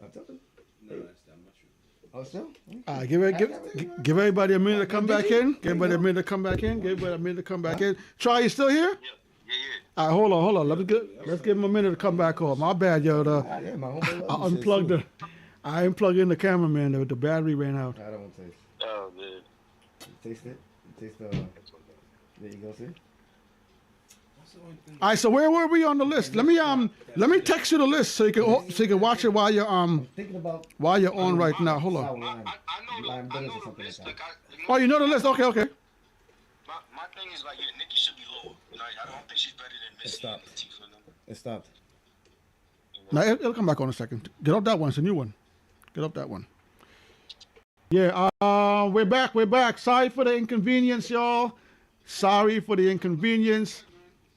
I told you. No, that's not much. Oh, still? Give everybody a minute to come back in. Give everybody a minute to come back in. Give everybody a minute to come back in. Try, you still here? Yeah. All right, hold on. Let's give him a minute to come back on. My bad, yo. I unplugged the. I unplugged in the cameraman. The battery ran out. I don't want to taste. Oh man. Taste it. Taste the. There you go. See. All right, so where were we on the list? Let me text you the list so you can watch it while you're Thinking about while you're on right now. Hold on. I know the list. Like, Oh, you know the list? Okay. My thing is like, yeah, Nikki should be lower. Like, I don't think she's better than Missy and Latifah. it stopped. Now it'll come back on a second. Get up that one. It's a new one. Get up that one. Yeah. We're back. We're back. Sorry for the inconvenience, y'all. Sorry for the inconvenience.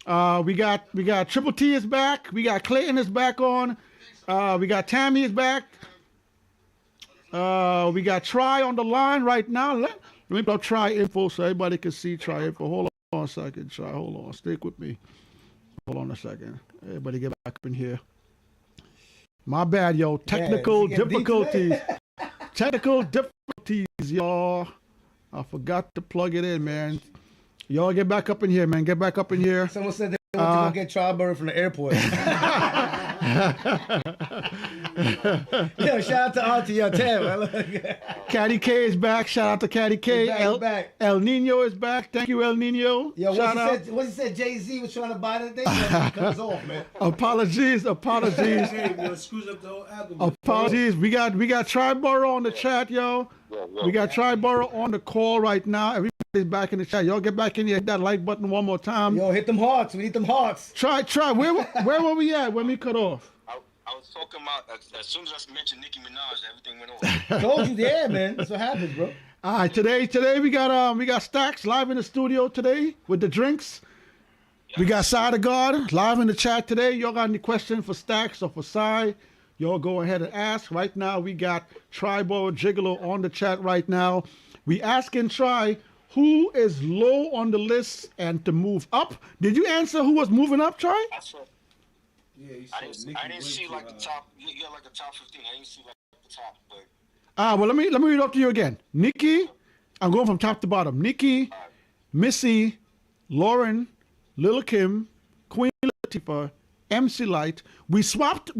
We got Triple T is back. We got Clayton is back on. We got Tammy is back. We got Try on the line right now. Let me put Try info so everybody can see Try info. Hold on a second, Try. Hold on. Stick with me. Hold on a second. Everybody get back up in here. My bad, yo. Technical difficulties. Technical difficulties, y'all. I forgot to plug it in, man. Y'all get back up in here, man. Get back up in here. Someone said they want to go get Childbird from the airport. Yo, shout out to Auntie, yo, Tam. Caddy K is back. Shout out to Caddy K. Back. El Nino is back. Thank you, El Nino. Yo, Shout out. what he said Jay-Z was trying to buy the thing? Cut us off, man. Apologies. Screws up the whole album. Apologies. We got Triborough on the chat, yo. We got Triborough on the call right now. Everybody's back in the chat. Y'all get back in here. Hit that like button one more time. Yo, hit them hearts. We need them hearts. Try. Where were we at when we cut off? I was talking about as soon as I mentioned Nicki Minaj, everything went on. Told you, yeah, man. That's what happens, bro. All right, today we got Stacks live in the studio today with the drinks. Yes. We got Side of God live in the chat today. Y'all got any questions for Stacks or for Sai? Y'all go ahead and ask. Right now we got Tribal Gigolo on the chat right now. We asking Try who is low on the list and to move up. Did you answer who was moving up, Try? That's right. Yeah, I didn't see like the top. You got like the top 15. I didn't see like the top, but. Well, let me read it up to you again. Nikki, I'm going from top to bottom. Nikki, Missy, Lauren, Lil' Kim, Queen Latifah, MC Light. We swapped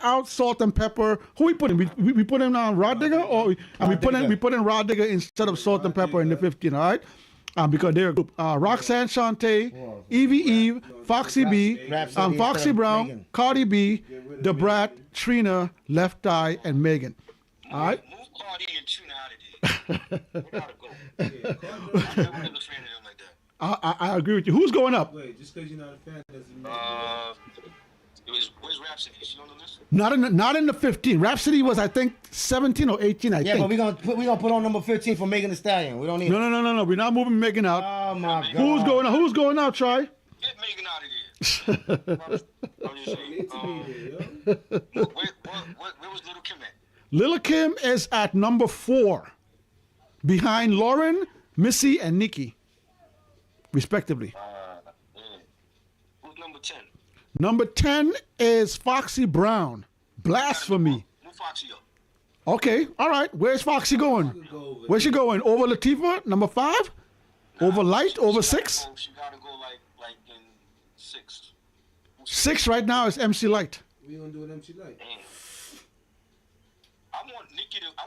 out Salt and Pepper. Who we put in? We put in Rod Digger, or we put in Rod Digger instead of Salt and Pepper in the 15. All right. Because they're a group. Roxanne Shante, Evie Eve, Foxy B, Foxy Brown, Megan. Cardi B, Da Brat, Trina, Left Eye, and Megan. All right? Move Cardi and Trina out of there. We gotta go. I'm never been a fan of them like that. I agree with you. Who's going up? Wait, just because you're not a fan doesn't mean. Where's Rhapsody? Is she on the list? Not in the 15. Rhapsody was, I think, 17 or 18, I think. Yeah, but we gonna put on number 15 for Megan Thee Stallion. We don't need No. We're not moving Megan out. Oh my God. Who's going out, Try? Get Megan out of there. I'm just saying. Where was Lil' Kim at? Lil' Kim is at number 4, behind Lauren, Missy, and Nikki, respectively. Who's number 10? Number 10 is Foxy Brown. Blasphemy. Move Foxy up. Okay, all right. Where's Foxy going? Where's she going? Over Latifah, number 5? Over Light, over 6? She gotta go like in 6. 6 right now is MC Light. We gonna do an MC Light. I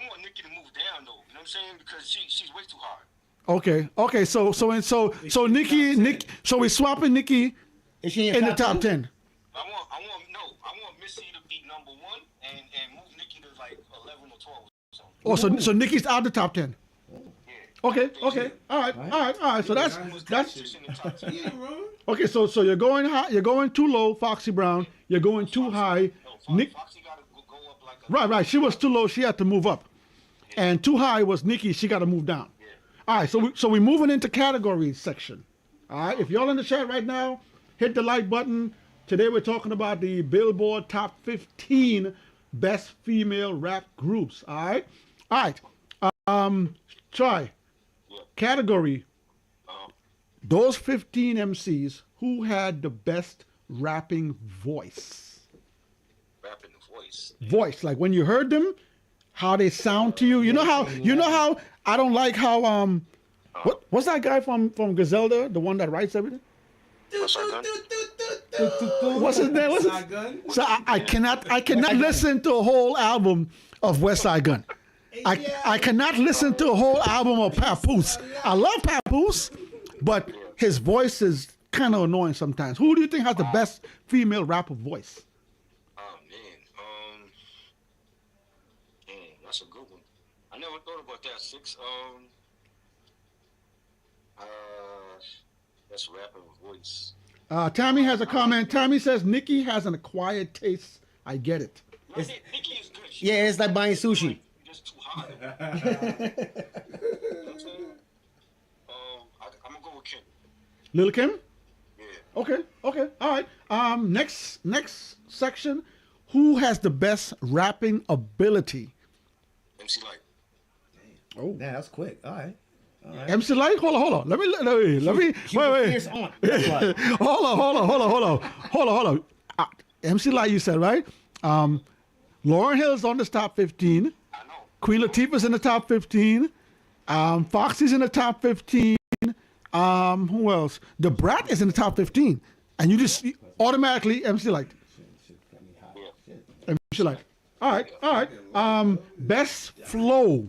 want Nikki to move down though. You know what I'm saying? Because she's way too hard. Okay. So Nikki. So we're swapping Nikki in the top 10. I want Missy to be number 1 and move Nikki to like 11 or 12 or something. So Nikki's out the top 10. Yeah. Okay. All right. So that's okay. So you're going high. You're going too low, Foxy Brown. You're going too high. Foxy gotta go up like Right. She was too low. She had to move up. And too high was Nikki. She got to move down. Yeah. All right. So we're moving into categories section. All right. If y'all in the chat right now, hit the like button. Today we're talking about the Billboard Top 15 Best Female Rap Groups. All right. Try. Yeah. Category. Those 15 MCs who had the best rapping voice. Rapping Voice, like when you heard them, how they sound to you. You know how I don't like how what's that guy from Griselda, the one that writes everything? What's his name? So I cannot listen to a whole album of West Side Gun. I cannot listen to a whole album of Papoose. I love Papoose, but his voice is kind of annoying sometimes. Who do you think has the best female rapper voice? Oh man, that's a good one. I never thought about that. That's rapper voice. Tammy has a comment. Tammy says Nikki has an acquired taste. I get it. Nikki is good. Yeah, it's like buying sushi. Just too hot. You know what I'm saying? I'm gonna go with Kim. Lil Kim? Yeah. Okay. All right. Next section. Who has the best rapping ability? MC Light. Oh, Yeah, that's quick. All right. MC Light. Hold on. Let me. Wait. Fierce on. That's right. Hold on. MC Light, you said right? Lauryn Hill's on the top 15. I know. Queen Latifah's in the top 15. Foxy's in the top 15. Who else? The Brat is in the top 15. And you just automatically MC Light. MC Light. All right. Best flow.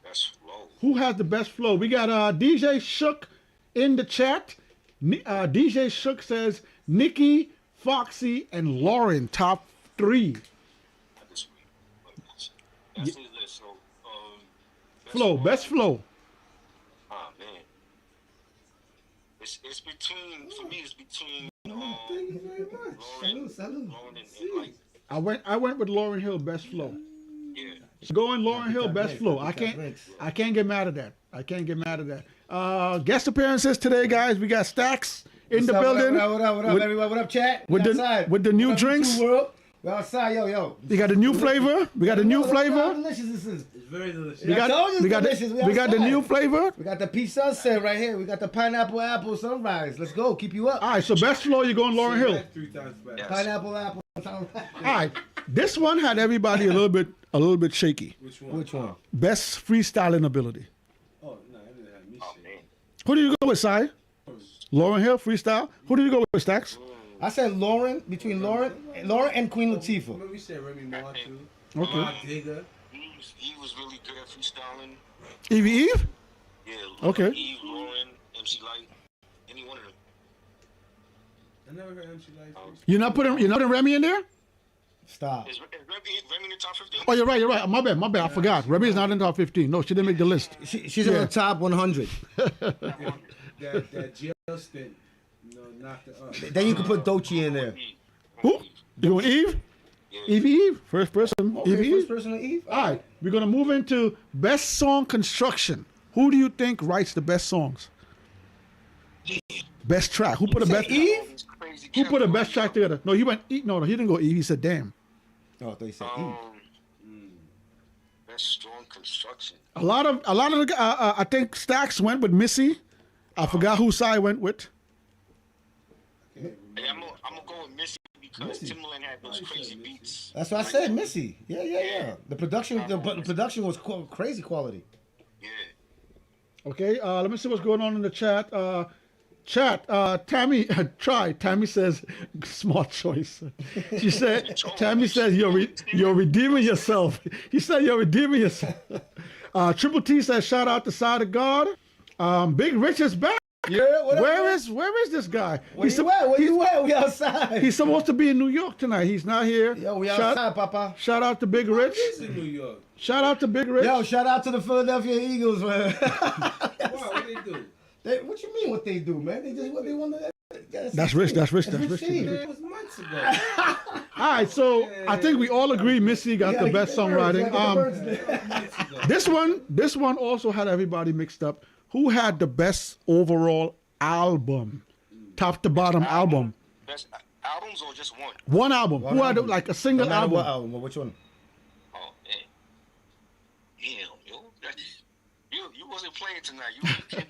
Best flow. Who has the best flow? We got DJ Shook in the chat. DJ Shook says Nikki, Foxy, and Lauryn, top 3. I disagree. That's his list. So, Best flow. Oh man. It's between, for me, it's between Thank you very much. Salud. Lauren and Light. I went with Lauryn Hill, best flow. Yeah. So going Lauryn Hill, best flow. I can't get mad at that. Guest appearances today, guys. We got Stacks in the building. What up, everybody? What up, chat? With the new What up, drinks. YouTube world? We outside, yo. We got a new flavor. How delicious this is. It's very delicious. We got the new flavor. We got the peach sunset right here. We got the pineapple sunrise. Let's go. Keep you up. All right, so best flow, you're going Lauryn Hill. 3 times better. Yes. Pineapple sunrise. All right, this one had everybody a little bit shaky. Which one? Best freestyling ability. Oh, no, I didn't have me Oh shit. man. Who do you go with, Si? Lauryn Hill, freestyle. Who do you go with, Stacks? I said between Lauren and Queen Latifah. Remember we said Remy Ma too? Okay. Ma Digger. He was really good at freestyling. Evie Eve? Yeah. Okay. Eve, Lauren, MC Light, any one of them. I never heard MC Light. You're not putting Remy in there? Stop. Is Remy in the top 15? Oh, you're right. My bad. I forgot. Remy is not in the top 15. No, she didn't make the list. She's in the top 100. That jail stint, knocked her up. Then you can put Doechii in there. Who? You going Eve? Yeah. Evie Eve? First person. Okay, Evie first Eve? person to Eve. All right, we're going to move into best song construction. Who do you think writes the best songs? Best track. Who put the best? Eve? Who put the best track together? No, he went. No, he didn't go Eve. He said, "Damn." Oh, I thought you said Eve. Best strong construction. A lot of the. I think Stacks went with Missy. I forgot who Sai went with. Hey, I'm gonna go with Missy because Timbaland had those crazy beats. That's what I said, Missy. Yeah. The production was crazy quality. Yeah. Okay, let me see what's going on in the chat. Tammy, Tammy says, smart choice. She said, Tammy says, you're redeeming yourself. He said, you're redeeming yourself. Triple T says, shout out to Side of God. Big Rich is back. Yeah, what up, Where is this guy? Where you at? We outside. He's supposed to be in New York tonight. He's not here. Yo, we outside, Papa. Shout out to Big Rich. He's in New York. Shout out to Big Rich. Yo, shout out to the Philadelphia Eagles, man. Wow, what they do? What you mean what they do, man? They just what they want to. That's rich. Team. It was months ago. All right, so I think we all agree Missy got the best songwriting. This one also had everybody mixed up. Who had the best overall album, top to bottom album? Best albums or just one? One album. Who had like a single album? What album? Which one? Oh man. Damn, yo. You wasn't playing tonight. You came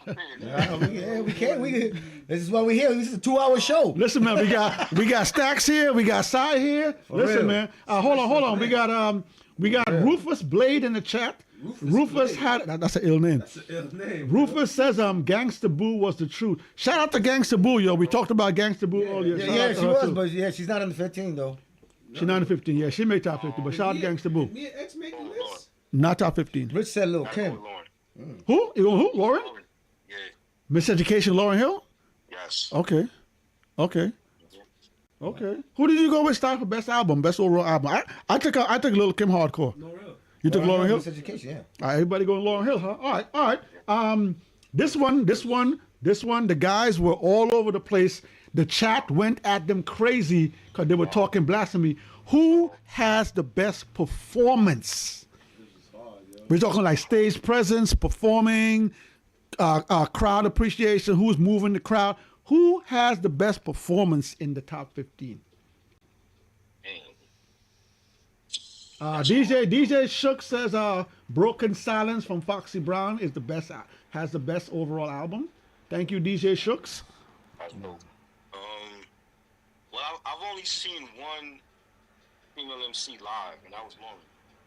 prepared. We can't. This is why we're here. This is a 2-hour show. Listen, man, we got Stacks here, we got Cy here. Listen, real. man. Hold on. We got Rufus Blade in the chat. Rufus had that's an ill name. That's an ill name. Rufus says Gangsta Boo was the truth. Shout out to Gangsta Boo, yo. We talked about Gangsta Boo earlier. Shout out Yeah, to she her, was, too. but she's not in the 15 though. She's not in 15. Yeah, she made top 50, but shout out to Gangsta Boo. Me and X make the list. Not top 15. Rich said Lil Gotta go Kim. with Lauren. Who? You going who? Lauren? Yeah. Miseducation, Lauren Hill? Yes. Okay. Okay. Who did you go with, Star, for best album, best overall album? I took Lil Kim hardcore. No real. You took Lauren Hill? Education, yeah. All right, everybody going Lauren Hill, huh? All right. This one, the guys were all over the place. The chat went at them crazy because they were talking blasphemy. Who has the best performance? We're talking like stage presence, performing, crowd appreciation, who's moving the crowd. Who has the best performance in the top 15? DJ Shook says Broken Silence from Foxy Brown is the best, has the best overall album. Thank you, DJ Shooks. That's dope. Well, I've only seen one female MC live, and that was Lauren,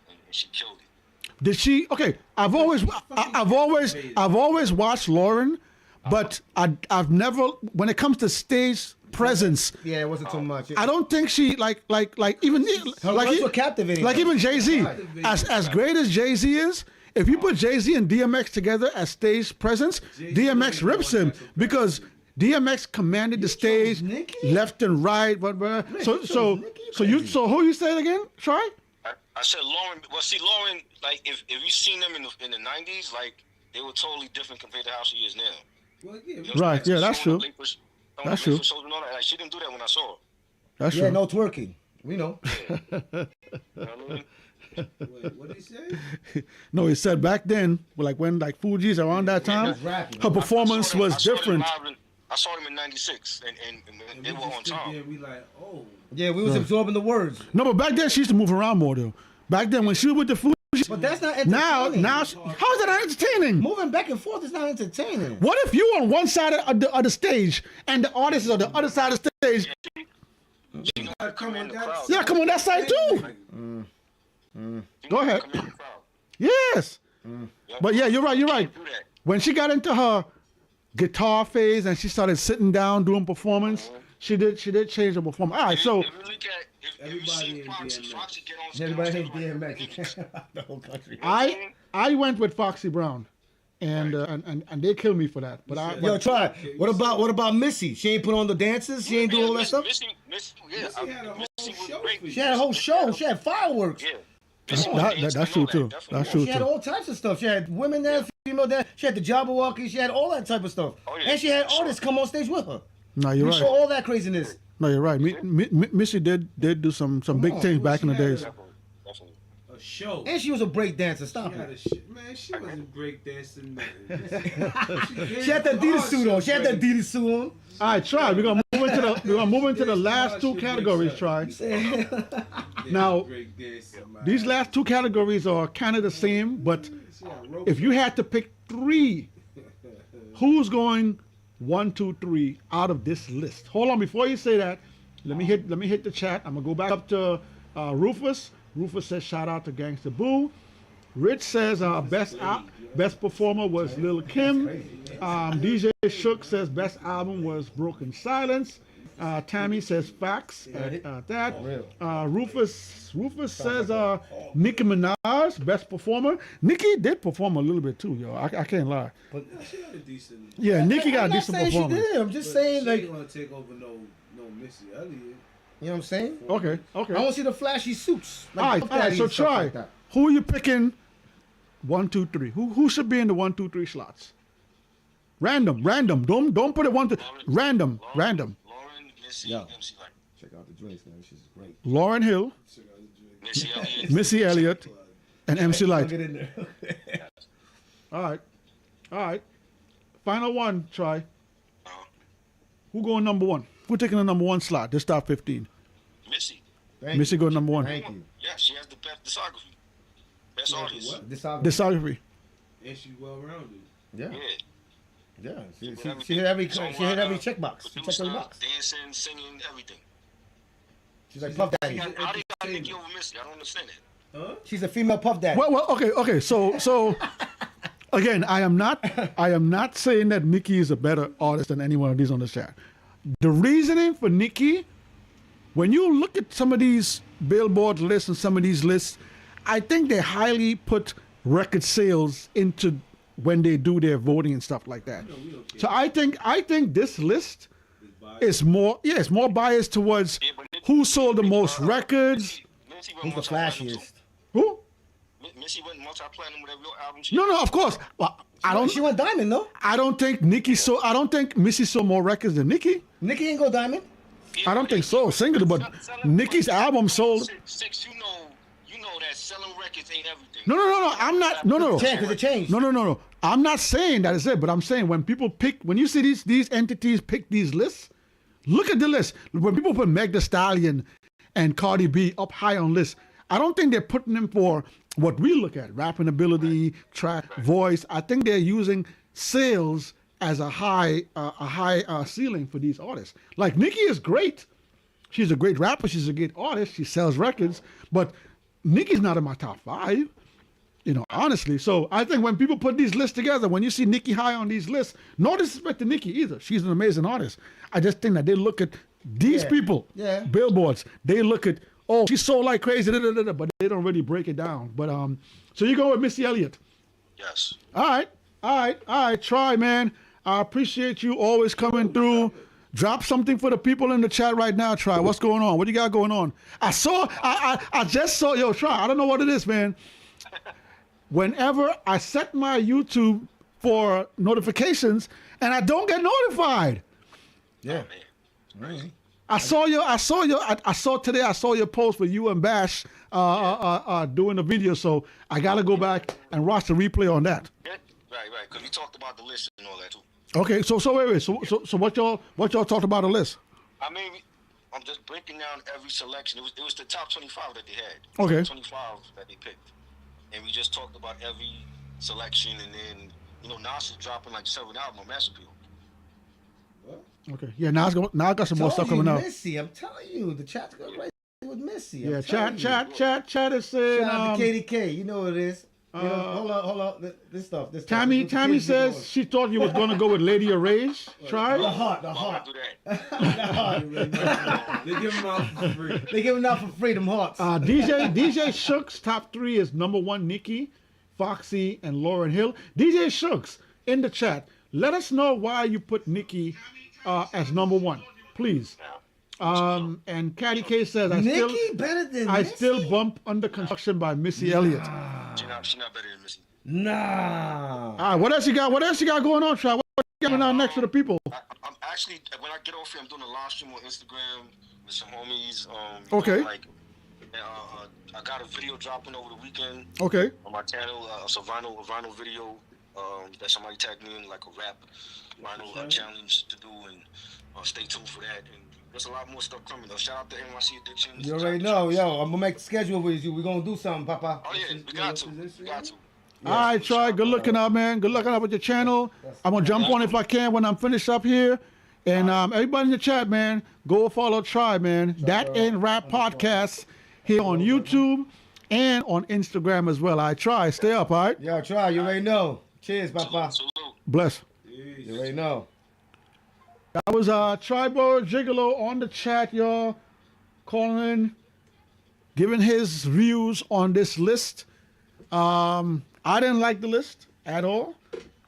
and she killed it. Did she? Okay, I've always watched Lauren, but I've never, when it comes to stage presence, Yeah, it wasn't too much. I don't think she like even Her words were captivating. like even Jay-Z. As great as Jay-Z is, if you put Jay-Z and DMX together as stage presence, DMX rips him because DMX commanded the stage Nicki? left and right. So who you said again? Try. I said Lauren. Well, see, Lauren, like if you seen them in the '90s, like they were totally different compared to how she is now. Well, yeah, You know, Right, like, yeah, that's showing true. the Lakers- showing That's the true. Lakers shows and all that. Like, she didn't do that when I saw her. That's Yeah, true. no twerking. We know. You know what I mean? Wait, what did he say? No, he said back then, when Fuji's around that time, rapping. her performance was different. I saw them in '96, and they were on time. Yeah, we like, oh. Yeah, we was absorbing the words. No, but back then she used to move around more though. Back then when she was with the Fuji, But that's not now entertaining. how is that not entertaining? Moving back and forth is not entertaining. What if you on one side of the stage and the artist is on the other side of the stage? She gotta come on that crowd. Yeah, come on that side too. She Go ahead. come in the crowd. Yes. Yep. But yeah, you're right. Do that. When she got into her guitar phase and she started sitting down doing performance, she did change her performance. All right, so If you look at, if you Everybody see hates Foxy, DMX. Foxy get on Everybody stage hates like, DMX. The whole country. I went with Foxy Brown, and they killed me for that. But Yo, try. What about Missy? She ain't put on the dances. She ain't do all that stuff. Missy, yeah, Missy had a whole Missy was show great. for you. She had a whole show. She had fireworks. Yeah. Missy was dancing that's and true all too. that, definitely. That's true She had too. all types of stuff. She had women there, female there. She had the Jabberwocky. She had all that type of stuff. Oh, yeah. And she had Sure. artists come on stage with her. No, you're We saw right. all that craziness. No, you're right. Missy did do some big on. things back in the She had days. Definitely. Definitely. A show. And she was a break dancer. She Stop had it. a shit. Man, she wasn't breakdancing, man. She had the Adidas suit on. She had the Adidas suit on. All right, try. We're gonna move into the last two categories. Try. Now, these last two categories are kind of the same, but if you had to pick three, who's going 1, 2, 3 out of this list? Hold on, before you say that, let me hit the chat. I'm gonna go back up to Rufus. Rufus says shout out to Gangsta Boo. Rich says best performer was Lil Kim. DJ Shook says best album was Broken Silence. Tammy says facts at that. Rufus says Nicki Minaj best performer. Nicki did perform a little bit too, yo. I can't lie. She had a decent. Yeah, Nicki got a I'm not decent saying performance. she did. I'm just But saying, she like, ain't gonna take over no Missy Elliott. you know what I'm saying? Okay. I want to see the flashy suits. All right, Puff all right. Daddy So and stuff try. like that. Who are you picking? 1, 2, 3. Who should be in the 1, 2, 3 slots? Random. Don't put it 1, 2. Random. Lauren, Missy, Yeah. MC Light. Check out the drinks, man. She's great. Lauren Hill, Missy Elliott. Missy Elliott, and MC Light. Get in there. All right. Final one. Try. Uh, Who going number 1? Who taking the number 1 slot? This top 15. Missy. Thank Missy you. go number 1. Thank you. Yeah, she has the best discography. Best artist. What? This album. Discography. And she's well rounded. Yeah. Yeah. Yeah. She With hit every Songwriter, she hit every checkbox. She checked producer, every box. dancing, singing, everything. She's like Puff Daddy. How they got Nicki over Missy? I don't understand that. Huh? She's a female Puff Daddy. Well, okay. So again, I am not saying that Nicki is a better artist than any one of these on the chat. The reasoning for Nicki, when you look at some of these Billboard lists and some of these lists, I think they highly put record sales into when they do their voting and stuff like that. We don't care. So I think this list It's biased. is more biased towards Yeah, but Nicki- who sold the most records. Missy Who's went the multi-platinum, flashiest? Who? too. Missy went multi-platinum with every album. No, of course. Well, She went diamond though. I don't think Missy sold more records than Nicki. Nicki ain't go diamond. I don't think so, single, but Nicki's album sold. Six, you know that selling records ain't everything. No. I'm not. No. Because it changed. No. I'm not saying that is it, but I'm saying when you see these entities pick these lists, look at the list. When people put Meg Thee Stallion and Cardi B up high on lists, I don't think they're putting them for what we look at, rapping ability, track, voice. I think they're using sales as a high ceiling for these artists. Like Nicki is great. She's a great rapper. She's a great artist. She sells records, but Nicki's not in my top 5. Honestly. So I think when people put these lists together, when you see Nicki high on these lists, no disrespect to Nicki either. She's an amazing artist. I just think that they look at these people, billboards. They look at, oh, she's so like crazy, but they don't really break it down. But so you go with Missy Elliott. Yes. All right. Try, man. I appreciate you always coming through. Drop something for the people in the chat right now. Try. What's going on? What do you got going on? I just saw. Yo, Try. I don't know what it is, man. Whenever I set my YouTube for notifications and I don't get notified. Yeah. Oh, man. I saw your post with you and Bash doing the video, so I gotta go back and watch the replay on that. Yeah. Right. Because we talked about the list and all that too. Okay, so wait. So what y'all talked about the list? I mean, I'm just breaking down every selection. It was the top 25 that they had. Okay. 25 that they picked, and we just talked about every selection, and then Nas is dropping like 7 albums on Master Appeal. Okay, yeah. Now I got some more stuff coming out. Missy, I'm telling you, the chat's going right with Missy. Yeah, I'm telling you. chat is saying. Shout out to KDK. You know what it is. Hold on. This stuff. Tammy says she thought you was gonna go with Lady of Rage. Try. The heart. Why would I do that? The heart. They give them out for free. They giving out for freedom hearts. DJ Shook's top 3 is number 1, Nicki, Foxy, and Lauryn Hill. DJ Shook's in the chat. Let us know why you put Nicki as number 1, please. And Caddy K says Nicki better than I Missy? still bump Under Construction by Missy Elliott. She's not better than Missy. Nah. All right, what else you got? What else you got going on, Try? What you got on next for the people? I'm actually, when I get off here, I'm doing a live stream on Instagram with some homies. Okay. I got a video dropping over the weekend Okay. on my channel. It's a vinyl video that somebody tagged me in, like a rap vinyl challenge to do, and stay tuned for that. And there's a lot more stuff coming though. Shout out to NYC Addictions. You already know, yo. I'm gonna make the schedule with you. We're gonna do something, Papa. Oh yeah, we got to. All right, Try. Good looking out, man. Good looking out with your channel. I'm gonna jump on if I can when I'm finished up here. And everybody in the chat, man, go follow Try, man. That Ain't Rap Podcast here on YouTube and on Instagram as well. I Try. Stay up, all right? Yo, Try. You already know. Cheers, Papa. Salute. Bless. You already know. That was Tribal Gigolo on the chat, y'all. Calling in, giving his views on this list. I didn't like the list at all.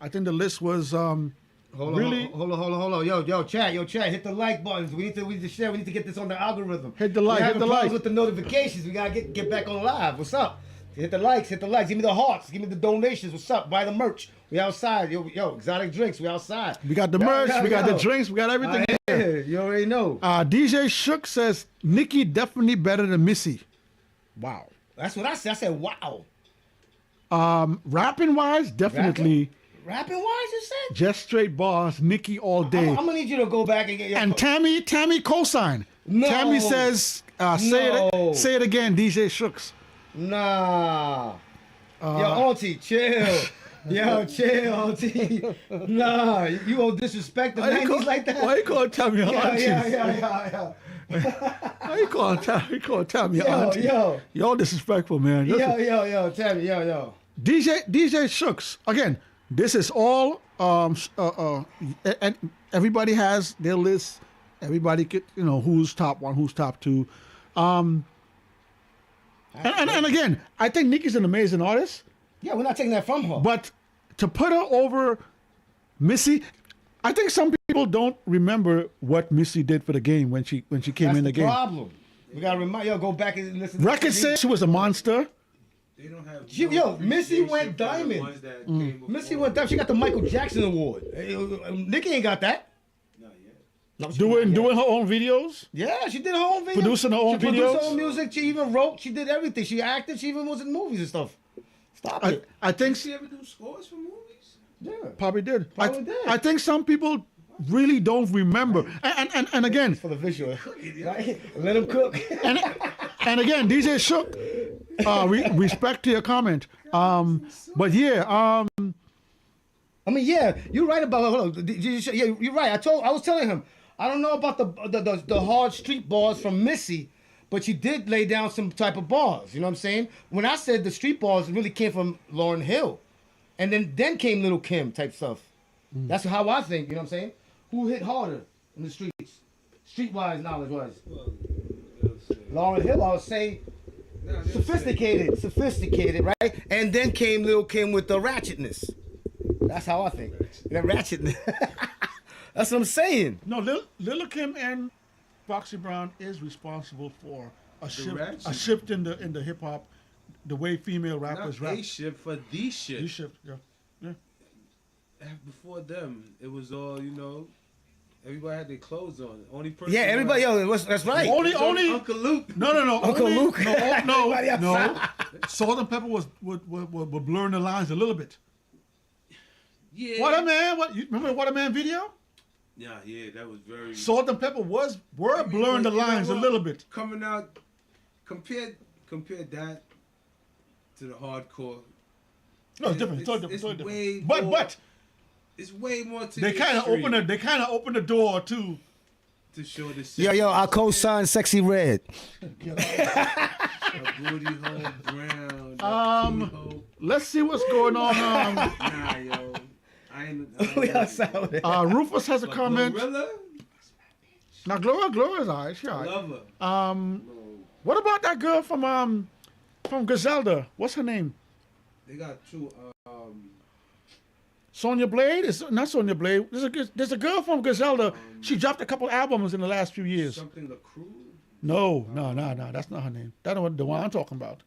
I think the list was Hold really. on. Yo, chat. Hit the like buttons. We need to share. We need to get this on the algorithm. Hit the like, We're hit having the problems like. with the notifications. We gotta get back on live. What's up? Hit the likes. Give me the hearts. Give me the donations. What's up? Buy the merch. We outside. Yo, exotic drinks. We outside. We got the merch. We got the drinks. We got everything. You already know. DJ Shook says Nicki definitely better than Missy. Wow. That's what I said. I said, wow. Rapping wise, definitely. Rapping wise, you said? Just straight bars, Nicki all day. I'm gonna need you to go back and get your. And Tammy cosign. No. Tammy says, say it again, DJ Shooks. Nah. Yo, auntie, chill. Yo, chill, T. Nah, you won't disrespect the 90s like that. Why you calling Tommy your aunties? Yeah. Why you calling Tommy your aunties? Yo. Y'all disrespectful, man. Listen, Yo, Tammy, yo. DJ Shooks. Again, this is all and everybody has their list. Everybody could, who's top one, who's top two. And again, I think Nicki's an amazing artist. Yeah, we're not taking that from her. But to put her over Missy, I think some people don't remember what Missy did for the game when she came in the game. That's the problem. We gotta go back and listen. Records say she was a monster. They don't have. Missy went diamond. Missy went diamond. She got the Michael Jackson award. Nicki ain't got that. Not yet. No, Doing her own videos. Yeah, she did her own videos. Producing her own She produced videos? her own music. She even wrote. She did everything. She acted. She even was in movies and stuff. Stop it. I think Did she ever do scores for movies? Yeah. probably did. Probably did. I think some people really don't remember. And again, For the visual. Right? Let him cook. and again, DJ Shook, respect to your comment. But yeah, I mean, yeah, you're right about. Hold on. Yeah, you're right. I was telling him. I don't know about the hard street bars from Missy, but she did lay down some type of bars. You know what I'm saying? When I said the street bars really came from Lauryn Hill, and then came Little Kim type stuff. That's how I think. You know what I'm saying? Who hit harder in the streets? Streetwise knowledge wise. Lauryn Hill, I would say. Sophisticated, right? And then came Lil Kim with the ratchetness. That's how I think. The ratchetness. That's what I'm saying. no, Lil Kim and Foxy Brown is responsible for a shift in the hip hop, the way female rappers Not rap. a shift for the shift. This shift, yeah. Before them, it was all everybody had their clothes on. Only person. Yeah, everybody, that's right. Only Uncle Luke. No. Uncle only, Luke. No. Everybody outside. Salt and Pepper was blurring the lines a little bit. Yeah. What a Man? You remember What a Man video? Yeah, that was very. Salt and Pepper were blurring the lines a little bit. Coming out, compare that to the hardcore. No, it's different. It's totally it's different. way But more- It's way more to they kind of opened the door to. to show this. Yo, I co-sign Sexy Red. A booty hole brown. Let's see what's going on. Nah, yo. I ain't. We outside with it. Rufus has a comment. Gorilla? Now Gloria's alright. She alright. Love her. What about that girl from Griselda? What's her name? They got two. Sonya Blade? It's not Sonya Blade. There's a girl from Griselda. She dropped a couple albums in the last few years. Something the crew. No. That's not her name. That's the one I'm talking about.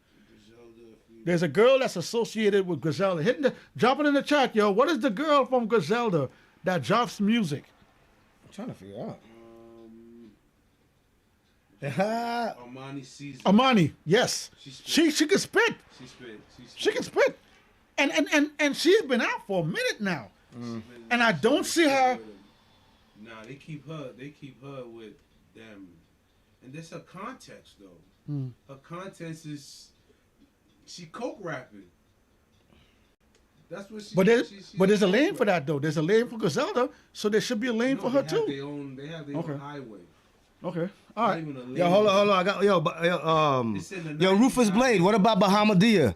There's a girl that's associated with Griselda. Drop it in the chat, yo. What is the girl from Griselda that drops music? I'm trying to figure out. Armani Caesar. Amani, yes. She She can spit. She spit. She can spit. And she's been out for a minute now. And I don't see her. Nah, they keep her with them. And that's her context though. Her context is she coke rapping. That's what she. But she's there's a lane coke for that though. There's a lane for Griselda, so there should be a lane No, for her they have too. their own, they have their Okay. own highway. Okay. All Not right. even a lane. Yo, hold on. I got It's in the Rufus 90s. Blade. What about Bahamadia?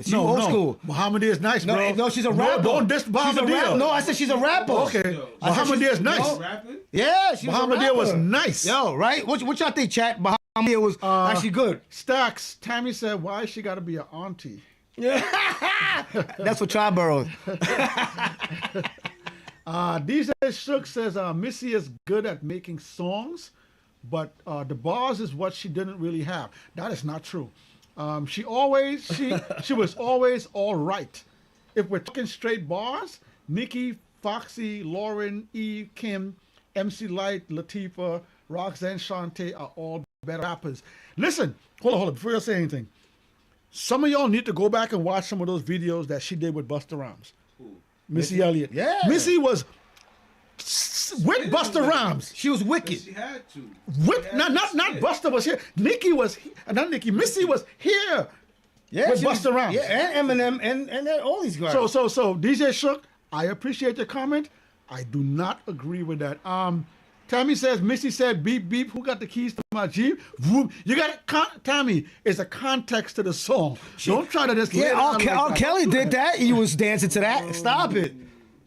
She old school. Muhammad is nice, No, bro. no, she's a rapper. No, don't diss She's a rapper. Muhammad. No, I said she's a rapper. Okay. Yo, Muhammad is nice. No. Rapping? Yeah, she was a Muhammad rapper. was nice. Yo, right? What y'all think, chat? Bahamadia was actually good. Stacks. Tammy said, "Why she got to be an auntie?" That's for Tri-Boroughs. DJ Shook says Missy is good at making songs, but the bars is what she didn't really have. That is not true. She was always all right. If we're talking straight bars, Nicki, Foxy, Lauren, Eve, Kim, MC Light, Latifah, Roxanne Shante are all better rappers. Listen, hold on, before you say anything. Some of y'all need to go back and watch some of those videos that she did with Busta Rhymes. Missy Elliott. Yeah. Missy was with Busta Rhymes. She was But wicked. she had to. With She had not to spit. Busta was here. Missy was here. Yeah, with she was- Busta Rhymes. Yeah, and Eminem and all these guys. So DJ Shook, I appreciate your comment. I do not agree with that. Tammy says, Missy said, beep, beep, who got the keys to my Jeep? Vroom. You got Tammy, it's a context to the song. Don't try to just... Yeah, R. Kelly did that. He was dancing to that. Stop it.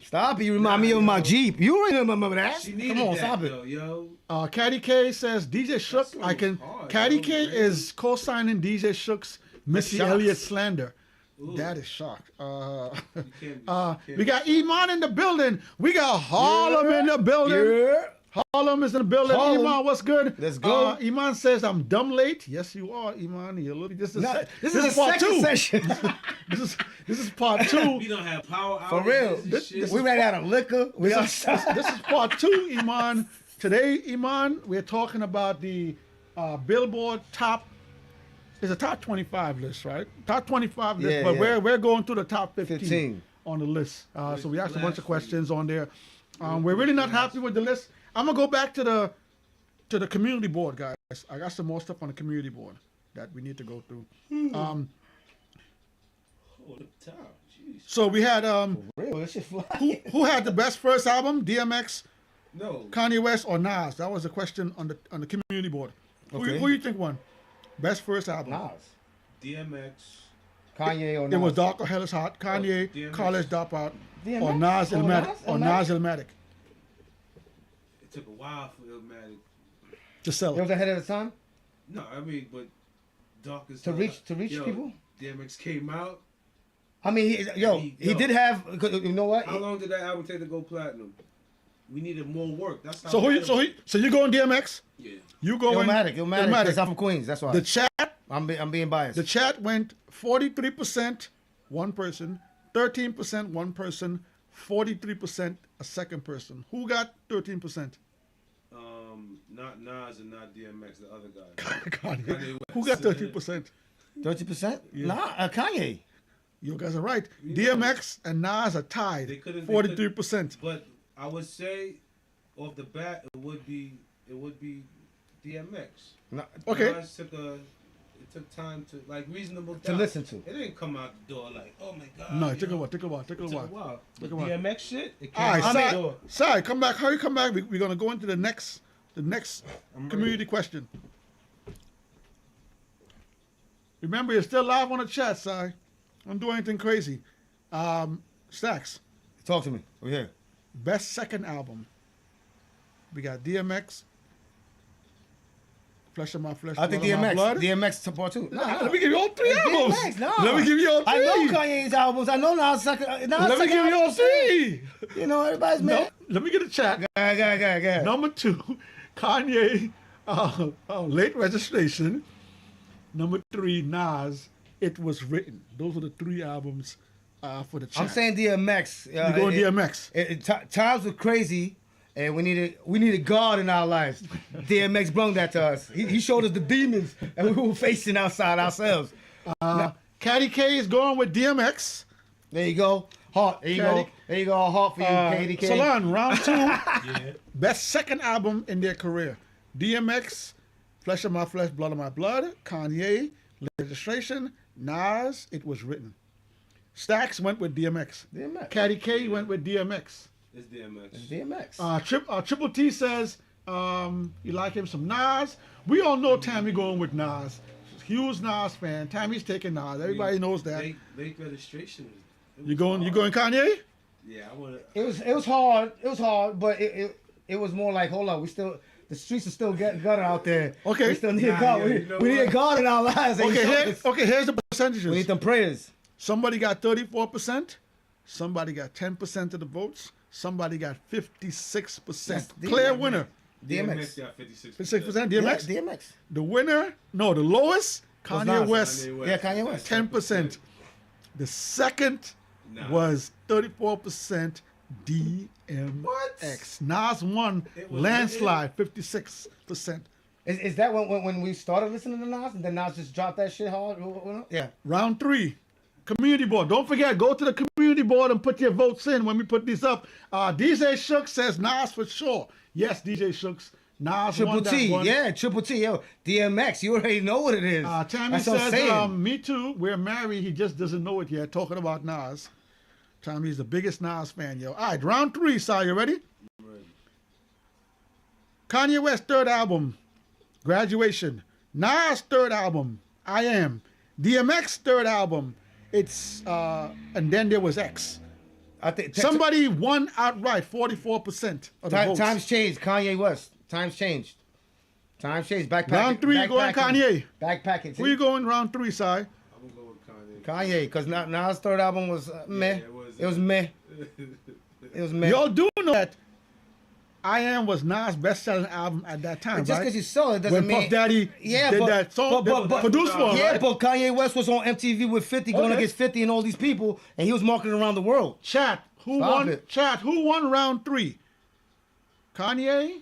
Stop it. You remind me of my Jeep. You remember that? She needed Come on, that, stop though, it. yo. Caddy K says, DJ Shook, song I can... was hard. Caddy That K was great. is co-signing DJ Shook's Missy shocked. Elliott slander. Ooh. That is shocked. can't- We got Iman in the building. We got Harlem in the building. Yeah. Harlem is in the building. Harlem. Iman, what's good? Let's go. Iman says, I'm dumb late. Yes, you are, Iman. You're little, this is, No, this this is a part second two. session. This is part two. We don't have power For outages real. and This- shit. this We ran out of liquor. We This outside. is part two, Iman. Today, Iman, we're talking about the Billboard top. It's a top 25 list, right? Top 25 list, Yeah, but yeah. we're going through the top 15, 15. on the list. So we asked a bunch of Blasphemy. questions on there. We're really not happy with the list. I'm gonna go back to the community board, guys. I got some more stuff on the community board that we need to go through. Oh, the top. Jeez. So we had Real, this shit fly. who had the best first album? DMX, No. Kanye West, or Nas? That was a question on the community board. Okay. Who you think won? Best first album? Nas. DMX. Kanye or Nas? It was Dark or Hell is Hot, Kanye, DMX. College Dropout, DMX? or Nas Oh, Illmatic, Nas? or Illmatic? Nas Illmatic It took a while for Illmatic. to sell It was it. ahead of the time No, I mean, but Darkest to Night- reach Yo, people. DMX came out. I mean, he did have. You know what? How long did that album take to go platinum? We needed more work. That's how. So so you going DMX? Yeah. You going Illmatic. Because I'm from Queens. That's why. The chat I'm being biased. the chat went 43% one person, 13% one person, 43% a second person. Who got 13%? Not Nas and not DMX, the other guy. Kanye. Kanye West. Who got 13%? 30%? Yeah. Nah, Kanye. You guys are right. Yeah. DMX and Nas are tied. They couldn't- 43%. But I would say, off the bat, it would be DMX. No, Okay. Nas it took time to reasonable To doubt. listen to. It didn't come out the door like, oh my god. No, you it took a know. while. Took a while. Took a It took a while. while. Took The a while. DMX shit, it came All right, out the Sai, door. Sai, come back. Hurry, come back. We're gonna go into the next community question. Remember, you're still live on the chat, Sai. Don't do anything crazy. Stacks, talk to me. We're here. best second album. We got DMX, Flesh of My Flesh. I think Blood of My DMX. Blood. DMX to part two. Nah, let me give you all three albums. DMX, no. Let me give you all three. I know Kanye's albums. I know Nas second. Let me give you all three. You know, everybody's No, mad. let me get a chat. Go ahead. Number 2, Kanye, Late Registration. Number 3, Nas, It Was Written. Those are the 3 albums for the chat. I'm saying DMX. You're going DMX. Times were crazy, and we needed God in our lives. DMX brung that to us. He showed us the demons, and we were facing outside ourselves. Caddy K is going with DMX. There you go. Heart. There you go. There you go. A heart for you, KDK. Salon, round 2. Yeah. Best second album in their career. DMX, Flesh of My Flesh, Blood of My Blood. Kanye, Registration. Nas, It Was Written. Stacks went with DMX. DMX. Caddy K went with DMX. It's DMX. DMX. Triple T says you like him some Nas. We all know Tammy going with Nas. Huge Nas fan. Tammy's taking Nas. Everybody knows that. Late registration. You going Kanye? Yeah, I want to. It was hard. It was hard, but it was more like, hold on, the streets are still getting gutter out there. Okay. We still need God. yeah, you know We need what? God in our lives. Here's the percentages. We need them prayers. Somebody got 34%. Somebody got 10% of the votes. Somebody got 56%. Yes, Clear DMX. winner. DMX. got 56%. 56% Yeah, DMX. DMX. The winner, the lowest, Kanye Nas. West. Yeah, Kanye West. 10%. The second Nah. was 34% DMX. What? Nas won It was landslide, 56%. Is that when we started listening to Nas and then Nas just dropped that shit hard? Yeah. Round 3, community board. Don't forget, go to the community board and put your votes in when we put these up. DJ Shook says Nas for sure. Yes, DJ Shooks, Nas Triple won that T, one. yeah, Triple T, yo, DMX, you already know what it is. Tammy That's what I'm says, saying. me too, we're married, he just doesn't know it yet. Talking about Nas. Tammy's the biggest Nas fan, yo. All right, round 3, Si, you ready? Ready. Kanye West third album, Graduation. Nas third album, I Am. DMX third album, it's and then there was X. I think Somebody won outright, 44% of the votes. times changed. Kanye West. Times changed. Times changed. Backpacking. Round 3, you going Kanye. Backpacking. Who you going round 3, Si? I'm gonna go with Kanye. Kanye, because Nas' third album was meh. It was meh. It was meh. Y'all do know that I Am was Nas' best-selling album at that time, Just right? because you saw it doesn't When mean. Puff Daddy Yeah, did but- that song, but- produced for him, Yeah, right? but Kanye West was on MTV with 50, going Okay. against 50 and all these people, and he was marketing around the world. Chat, who Stop won? it. Chat, who won round 3? Kanye,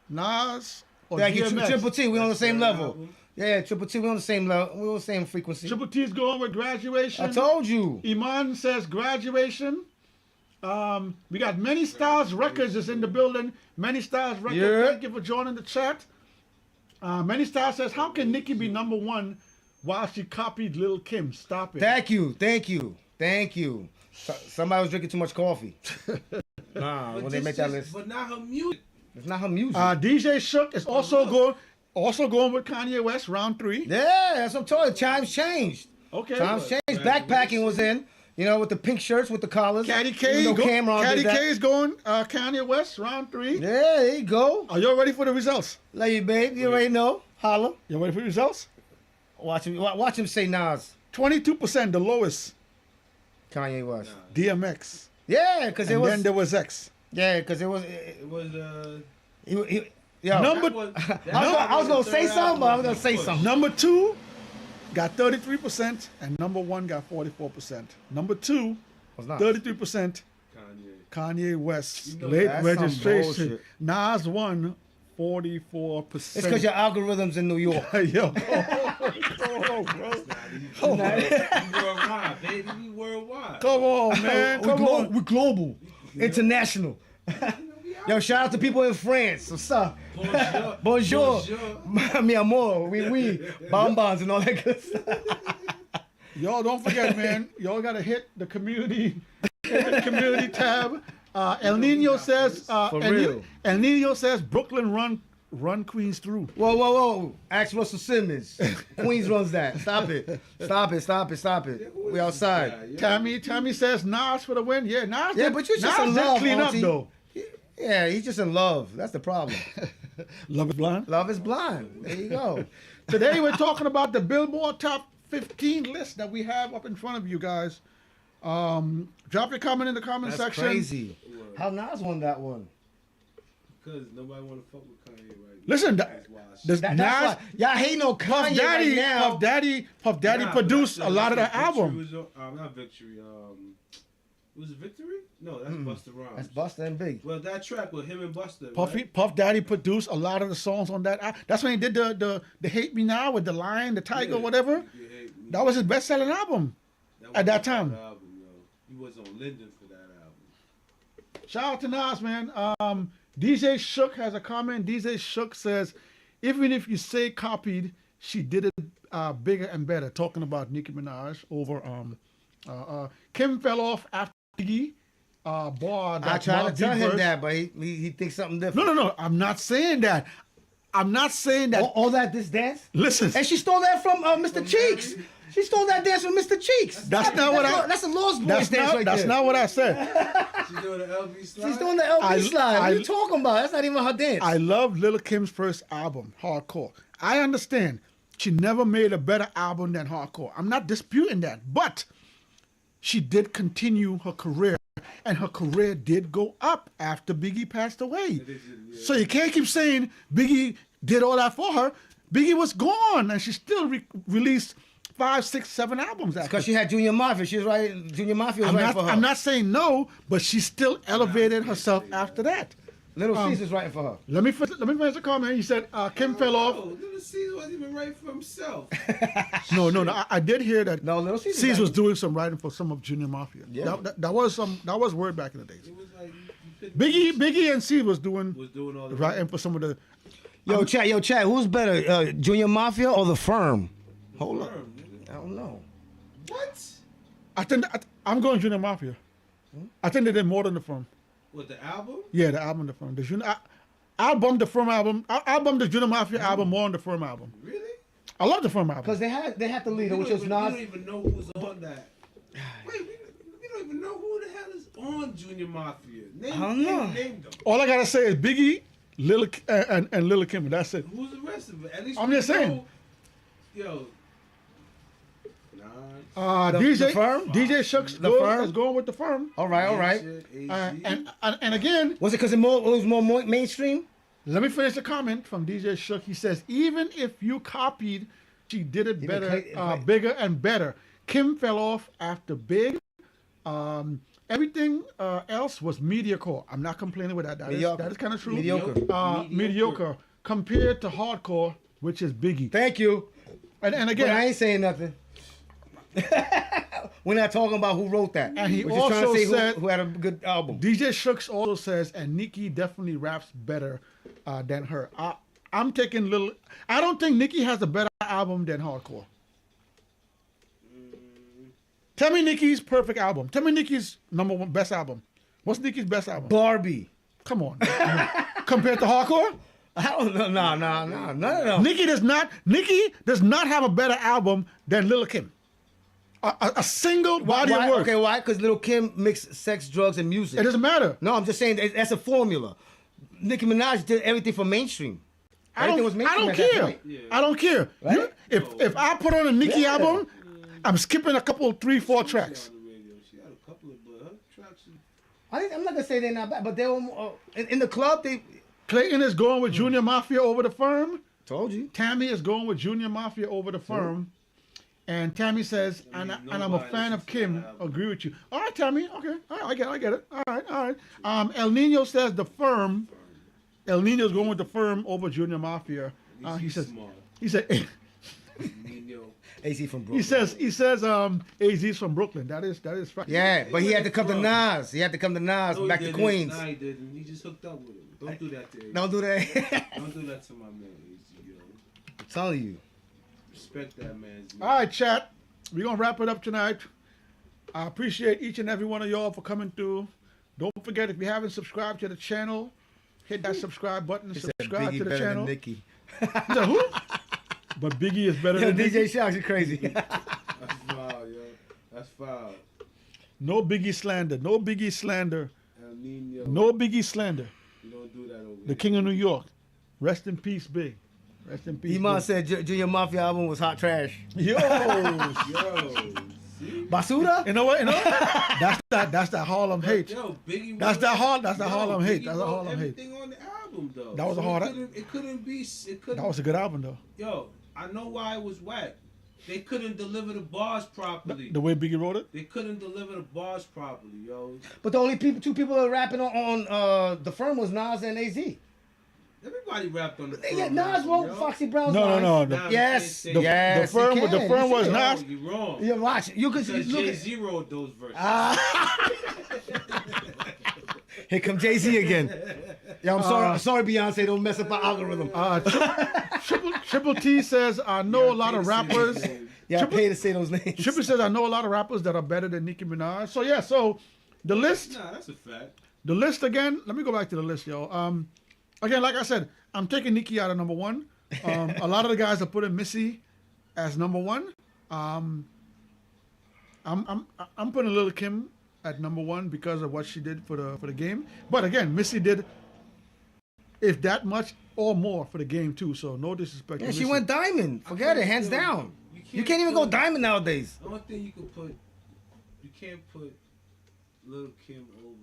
Nas, or Thank you, DMX? Triple T. We on the same third level. album. Yeah, Triple T. We on the same level. We on the same frequency. Triple T's going with Graduation. I told you. Iman says Graduation. We got Many Styles Records is in the building. Many Styles Records, Yeah. thank you for joining the chat. Many Styles says, how can Nicki be number 1 while she copied Lil Kim? Stop it. Thank you. Somebody was drinking too much coffee. Nah, when they make that list, But not her music. it's not her music. DJ Shook is also going with Kanye West, round 3. Yeah, that's what I'm talking. Times changed. Okay. Times changed. Backpacking was in. You know, with the pink shirts with the collars. Caddy Even K, though Cameron Caddy did that. K is going Kanye West, round 3. Yeah, there you go. Are you ready for the results? Love you, babe. You already know. Holla. You ready for the results? Watch him say Nas. 22%, the lowest. Kanye West. DMX. Yeah, because it And was. then there was X. Yeah, because it was. It was Yo, Number- I was gonna say something, but I was gonna say something. Number 2 got 33%, and number 1 got 44%. Number 2, Was not. 33%, Kanye. Kanye West. You know Late that's some registration. bullshit. Nas won 44%. It's because your algorithms in New York. Yo, come on, bro. We worldwide, baby. We worldwide. Come on, man. Come on. We're global, international. Yo, shout out to people in France. What's up? Bonjour. Bonjour. Mi amor. Oui. Bonbons and all that good stuff. Y'all don't forget, man. Y'all gotta hit the community tab. El Nino says real. El Nino says Brooklyn run Queens through. Whoa. Ask Russell Simmons. Queens runs that. Stop it. We outside. Tammy says Nas for the win. Yeah, Nas. Yeah, did- but you're just Nas in did love, clean up Auntie. though. Yeah, he's just in love. That's the problem. Love is blind. Love is blind. There you go. Today we're talking about the Billboard Top 15 list that we have up in front of you guys. Drop your comment in the comment That's section. crazy. How Nas won that one? Because nobody want to fuck with Kanye right now. Listen, That's why. That's That's Nas. why y'all hating on Puff Kanye Daddy, right now. Puff Daddy Nah, produced but a lot of that Victory album. Was on, not Victory. Was it Victory? No, that's Busta Rhymes. That's Busta and Big. Well, that track with him and Busta. Puff Daddy produced a lot of the songs on that. That's when he did the Hate Me Now with the lion, the tiger, whatever. That was his best-selling album. at that time. Album, yo. He was on Linden for that album. Shout out to Nas, man. DJ Shook has a comment. DJ Shook says, even if you say copied, she did it bigger and better. Talking about Nicki Minaj over Kim fell off after Biggie. I tried to tell him that, but he thinks something different. No. I'm not saying that. I'm not saying that. All that this dance? Listen. And she stole that from Mr. Cheeks. She stole that dance from Mr. Cheeks. That's not what I. That's a Lost Boys dance right That's there. not what I said. She's doing the LB slide. She's doing the LB slide. What are you talking about? That's not even her dance. I love Lil Kim's first album, Hardcore. I understand she never made a better album than Hardcore. I'm not disputing that, but she did continue her career, and her career did go up after Biggie passed away. So you can't keep saying Biggie did all that for her. Biggie was gone, and she still released 5, 6, 7 albums after. Because she had Junior Mafia. She was right. Junior Mafia was right for her. I'm not saying no, but she still elevated herself after that. Little Caesar's writing for her. Let me finish the comment. He said Kim fell off. Oh, Little Caesar wasn't even right for himself. No. I did hear that. No, Little Caesar Caesar was doing some writing for some of Junior Mafia. Yeah. That was word back in the days. It was like you Biggie and C was doing all the right, and for some of the. Yo, chat. Who's better, Junior Mafia or the Firm? Hold up. Firm, nigga. I don't know. What? I think I'm going Junior Mafia. I think they did more than the Firm. What, the album? Yeah, the album, the Firm. The Junior album, the Firm album. I bumped the Junior Mafia album more than the Firm album. Really? I love the Firm album. Because they had the leader, which was We Nas. don't even know who was on that. Wait, we don't even know who the hell is on Junior Mafia. I don't know. Name them. All I gotta say is Biggie, and Lil Kim. That's it. Who's the rest of it? At least I'm we just saying. know- Yo. DJ Firm? DJ Shucks The Firm? is going with the Firm. All right. And again, Was it because it was more mainstream? let me finish the comment from DJ Shook. He says, even if you copied, she did it better, bigger and better. Kim fell off after Big. Everything else was mediocre. I'm not complaining with that. That is kind of true. Mediocre compared to hardcore, which is Biggie. Thank you. And But again, I ain't saying nothing. We're not talking about who wrote that. And he We're just trying to also say said- who had a good album. DJ Shooks also says, and Nicki definitely raps better than her. I'm taking Little. I don't think Nicki has a better album than Hardcore. Tell me Nicki's perfect album. Tell me Nicki's number one best album. What's Nicki's best album? Barbie. Come on. Compared to Hardcore? I don't know. No. None of them. Nicki does not have a better album than Lil Kim. A single body of work. Okay, why? Because Lil Kim mixed sex, drugs, and music. It doesn't matter. No, I'm just saying that's a formula. Nicki Minaj did everything for mainstream. Everything was I mainstream don't at that care. point. Yeah. I don't care. Right? If I put on a Nicki album, I'm skipping a couple, 3-4 tracks. On the radio. She had a couple of, but her tracks. I'm not gonna say they're not bad, but they were in the club. They Clayton is going with Junior Mafia over the Firm. told you. Tammy is going with Junior Mafia over the Firm. And Tammy says, and I'm a fan of Kim. Agree with you. All right, Tammy. Okay. All right, I get it. All right. El Nino says the Firm. El Nino's going with the Firm over Junior Mafia. He says, Nino. AZ from Brooklyn. he says, AZ's from Brooklyn. That is right. Yeah, but he had to come to Nas. He had to come to Nas, No, he back to didn't. Queens. Nah, he didn't. He just hooked up with him. Don't do that to him. Don't do that. Don't do that to my man. Yo. I'm telling you. Respect that man's All right, chat. We're going to wrap it up tonight. I appreciate each and every one of y'all for coming through. Don't forget, if you haven't subscribed to the channel, hit that subscribe button. He said Subscribe Biggie to the better channel. than Nicki. He said, who? But Biggie is better Yo, than Nicki. DJ Shocks, you crazy. That's foul, yo. That's foul. No Biggie slander. No Biggie slander. El Nino. No Biggie slander. You don't do that over The King of New York. Rest in peace, Big. Rest in peace. Iman Big. said Junior Mafia album was hot trash. Yo. Yo. See? Basura? You know what? That's that Harlem hate. Yo, Biggie. That's that Harlem hate. Biggie That's the wrote Harlem hate. everything on the album, though. That was a hard- It couldn't be. It couldn't. That was a good album though. Yo, I know why it was whack. They couldn't deliver the bars properly. The way Biggie wrote it. They couldn't deliver the bars properly, yo. But the only two people that were rapping on the Firm was Nas and AZ. Everybody rapped on the Yeah, Firm Nas album, wrote yo. Foxy Brown's No. lines. Nah, Yes, you can't say yes. The Firm- you can. the Firm You was can. Nas. that. You're wrong. Yeah, watch. You can Because look Jay-Z at. wrote those verses. Here come Jay-Z again. Yeah, I'm sorry, Beyonce. Don't mess up our algorithm. Triple T says, I know a lot of rappers. Yeah, I pay to say those names. Triple says, I know a lot of rappers that are better than Nicki Minaj. So yeah, so the list. Nah, that's a fact. The list again. Let me go back to the list, yo. Again, like I said, I'm taking Nicki out of number one. A lot of the guys are putting Missy as number one. I'm putting Lil Kim at number one because of what she did for the game. But again, Missy did, if that much or more, for the game too. So no disrespect. Yeah, to she Missy. went diamond. Forget it, hands down. You can't even go diamond nowadays. The only thing you can put, you can't put Lil Kim over.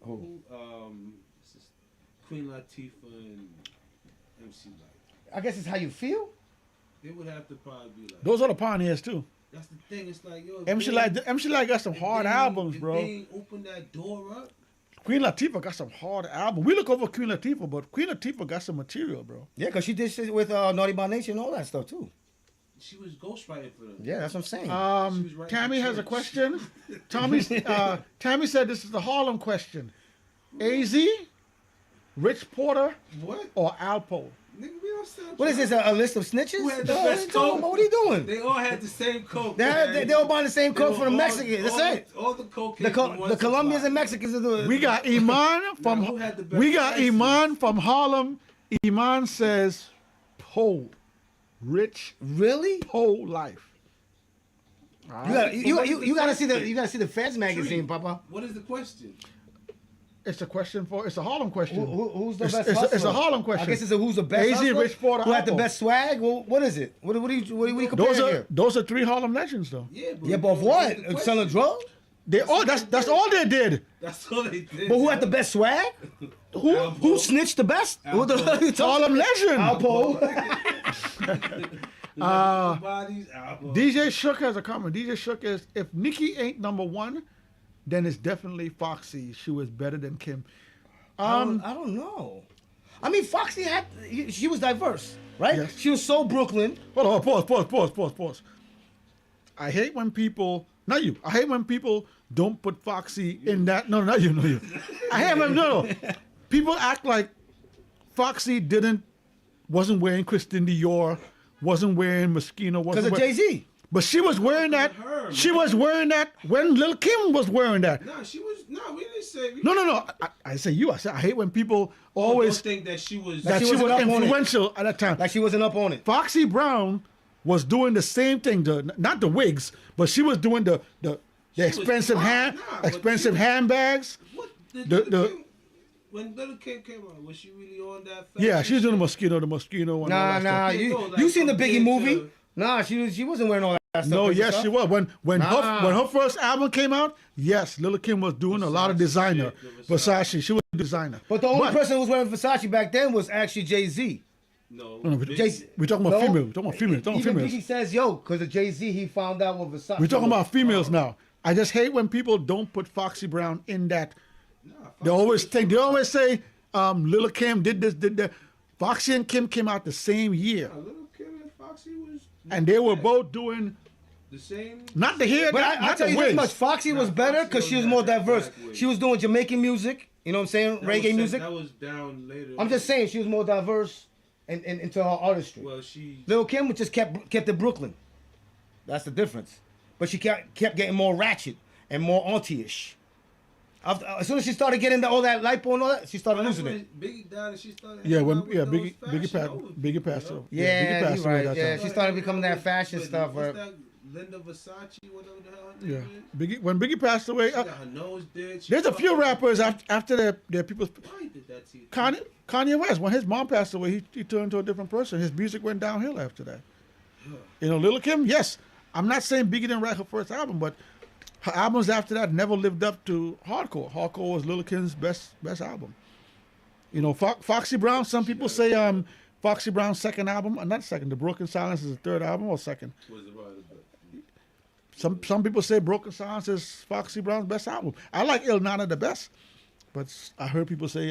Who? It's just Queen Latifah and MC Light. I guess it's how you feel. They would have to probably be like. Those are the pioneers too. That's the thing. It's like yo. MC Light got some hard albums, bro. If they ain't open that door up. Queen Latifah got some hard albums. We look over Queen Latifah, but Queen Latifah got some material, bro. Yeah, because she did shit with Naughty by Nature and all that stuff too. She was ghostwriting for them. Yeah, that's what I'm saying. She was writing Tammy for has a Church. question. Tammy said this is the Harlem question. AZ, Rich Porter, What? or Alpo? Nigga, we don't sell What is this? A list of snitches? Who had the No, best coke? what are you doing? They all had the same coke. They all buying the same coke from the Mexicans. That's it. All the coke. The Colombians and Mexicans are doing. We got Iman from who had the best we got prices? Iman from Harlem. Iman says, "Po, rich Really? Po life." You gotta see the Feds magazine, Papa. What is the question? It's a question for. It's a Harlem question. Who's the It's- best it's a- hustler? it's a Harlem question. I guess it's a who's the best AZ, hustler? Rich Porter, Who had the Alpo. best swag? Well, what is it? What are you comparing here? Those are three Harlem legends, though. Yeah, but Yeah, but of what? Selling drugs? They all that's all they did. That's all they did. But who had the best swag? Who snitched the best? Who the hell are you talking Harlem legend. Alpo. Bodies, album. DJ Shook has a comment. DJ Shook is, if Nikki ain't number one, then it's definitely Foxy. She was better than Kim. I don't know. I mean, Foxy she was diverse, right? Yes. She was so Brooklyn. Hold on, pause. I hate when people, not you, I hate when people don't put Foxy in that. No, not you. I hate when, no. People act like Foxy wasn't wearing Christian Dior, wasn't wearing Moschino. Because of Jay-Z. But she was wearing that. Her, She was wearing that when Lil Kim was wearing that. No, she was. No, we didn't say. No. I say you. I say I hate when people always think that she was. that she she was wasn't up on it. influential at that time. Like she wasn't up on it. Foxy Brown was doing the same thing. Not the wigs, but she was doing the expensive but handbags. What when Little Kim came out, was she really on that? Yeah, she was doing the fashion mosquito and all that Nah. stuff. You seen the Biggie compared movie? to- Nah, she wasn't wearing all that stuff. No, crazy yes, stuff. she was. When her first album came out, yes, Lil Kim was doing a lot of Versace, designer. the Versace, she was a designer. But the only person who was wearing Versace back then was actually Jay-Z. No, No, Biggie. we're talking about females. We're talking about females. Even females. Biggie says, yo, because of Jay-Z, he found out what Versace We're talking was. about females now. I just hate when people don't put Foxy Brown in that. They always say, Lil Kim did this, did that. Foxy and Kim came out the same year, Little Kim and Foxy was. and they were both doing the same. not the hair, But not I tell the you this wigs. much, Foxy was Nah, better Foxy because she was wasn't more that diverse. black wig. She was doing Jamaican music, you know what I'm saying? That Reggae was- music. That was down later. I'm just saying she was more diverse and into her artistry. Well, she. Lil Kim just kept it Brooklyn. That's the difference. But she kept getting more ratchet and more auntie-ish. As soon as she started getting all that lipo and all that, she started losing it. Biggie died and she started. Yeah, hanging when out with those Biggie fashion Biggie passed away. Yeah, Biggie passed you're away right. that Yeah, time. she started becoming that fashion What's stuff. Right? that? Linda Versace, whatever the hell her Yeah, name is. when Biggie passed away, She got her nose did. She there's a few rappers after their people. Why did that to you? Kanye West, when his mom passed away, he turned into a different person. His music went downhill after that. You know, Lil Kim, yes. I'm not saying Biggie didn't write her first album, but her albums after that never lived up to Hardcore. Hardcore was Lil Kim's best album. You know, Foxy Brown, some people say Foxy Brown's second album, not second, The Broken Silence is the third album or second. Was it right? Some people say Broken Silence is Foxy Brown's best album. I like Il Nana the best, but I heard people say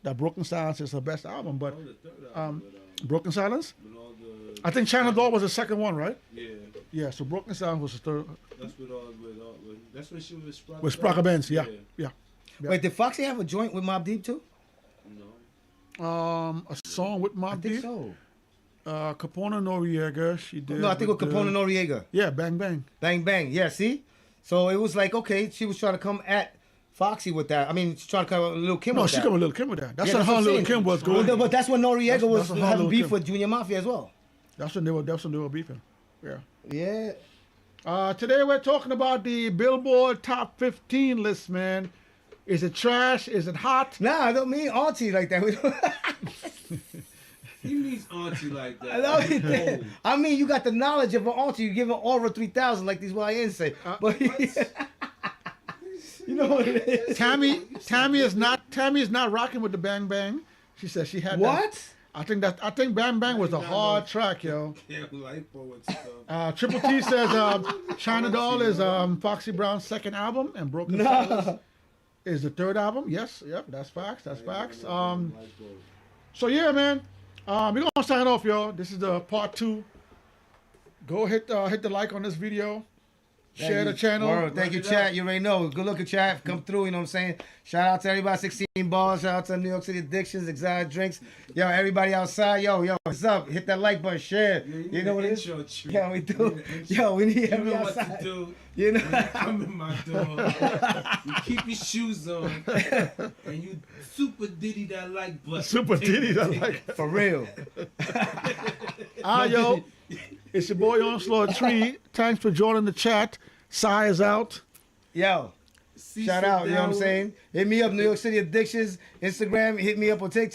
that Broken Silence is her best album. But The third album, Broken Silence, with all the. I think China Doll was the second one, right? Yeah, Yeah, so Broken Silence was the third. that's with that's when she was Sprocket. With Sprocket Benz, yeah. Yeah. Wait, did Foxy have a joint with Mobb Deep too? No. A song with Mobb I think Deep. so. Capone Noriega, she did. No, I think with Capone and Noriega. Yeah, Bang Bang. Bang Bang. Yeah, see? So it was like, okay, she was trying to come at Foxy with that. I mean, she's trying to come at Lil Kim No, with she that. come with Lil Kim with that. That's Yeah, when what her I'm Lil saying. Kim was going. But that's when Noriega was that's how having Lil' beef Kim. with Junior Mafia as well. That's when they were beefing. Yeah. Yeah. Today we're talking about the Billboard Top 15 list, man. Is it trash? Is it hot? Nah, I don't mean auntie like that. We don't- He means auntie like that. I know he Oh. did. I mean, you got the knowledge of an auntie. You give an aura 3000 like these YNs say. But you know what it is. Tammy is not rocking with the Bang Bang. She said she had that. What? I think Bang Bang was a hard track, yo. Yeah, lipo and stuff. Triple T says China Doll is Foxy Brown's second album and Broken Silence is the third album. Yes, yep, that's facts. That's facts. So yeah, man, we're gonna sign off, y'all. This is the part 2 Go hit the like on this video. Share the channel. Word. Thank you, chat. You already know. Good looking chat. Come through. You know what I'm saying? Shout out to everybody. 16 Bars. Shout out to New York City Addictions, Exotic Drinks. Yo, everybody outside. Yo, what's up? Hit that like button. Share. You know what it is? Yeah, we do. Yo, we need everybody outside. What to do. You know. When you come in my door, you keep your shoes on, and you super diddy that like button. Super diddy that like. For real. Yo. It's your boy Onslaught 3. Thanks for joining the chat. Sai is out. Yo. Shout out. You know what I'm saying? Hit me up, New York City Addictions. Instagram. Hit me up on TikTok.